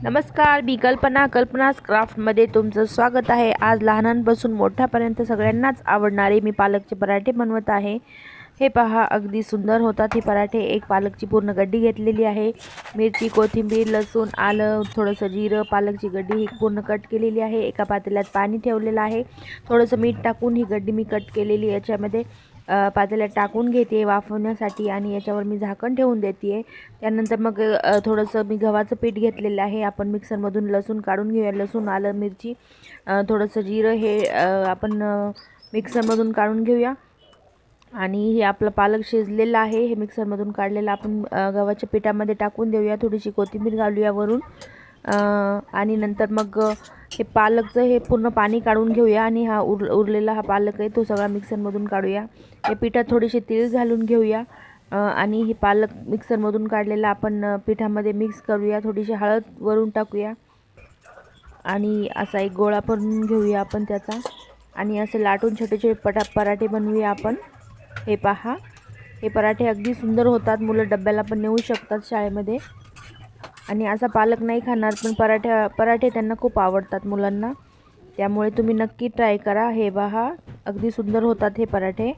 नमस्कार, मी कल्पनाच क्राफ्टमध्ये तुमचं स्वागत आहे। आज लहानांपासून मोठ्यापर्यंत सगळ्यांनाच आवडणारे मी पालकचे पराठे बनवत आहे। हे पहा, अगदी सुंदर होतात हे पराठे। एक पालकची पूर्ण गड्डी घेतलेली आहे। मिरची, कोथिंबीर, लसूण, आलं, थोडंसं जिरं, पालकची गड्डी ही पूर्ण कट केलेली आहे। एका पातेल्यात पाणी ठेवलेलं आहे। थोडंसं मीठ टाकून ही गड्डी मी कट केलेली याच्यामध्ये पातेल्यात टाकून घेते वाफवण्यासाठी आणि याच्यावर मी झाकण ठेवून देते। त्यानंतर मग थोडंसं मी गव्हाचं पीठ घेतलेलं आहे। आपण मिक्सरमधून लसूण काढून घेऊया। लसूण, आलं, मिरची, थोडंसं जिरं हे आपण मिक्सरमधून काढून घेऊया। आणि हे आपलं पालक शिजलेलं आहे, हे मिक्सरमधून काढलेलं आपण गव्हाच्या पिठामध्ये टाकून देऊया। थोडीशी कोथिंबीर घालूया वरून आणि नंतर मग हे पालकचं हे पूर्ण पाणी काढून घेऊया आणि हा उरलेला हा पालक आहे तो सगळा मिक्सरमधून काढूया। हे पिठात थोडीशी तीळ घालून घेऊया आणि हे पालक मिक्सरमधून काढलेला आपण पिठामध्ये मिक्स करूया। थोडीशी हळद वरून टाकूया आणि असा एक गोळा करून घेऊया आपण त्याचा आणि असे लाटून छोटे छोटे पराठे बनवूया आपण। हे पहा, हे पराठे अगदी सुंदर होतात। मुलं डब्याला पण नेऊ शकतात शाळेमध्ये आणि असा पालक नाही खाणार पण पराठे त्यांना खूप आवडतात मुलांना, त्यामुळे तुम्ही नक्की ट्राय करा। हे पहा, अगदी सुंदर होतात हे पराठे।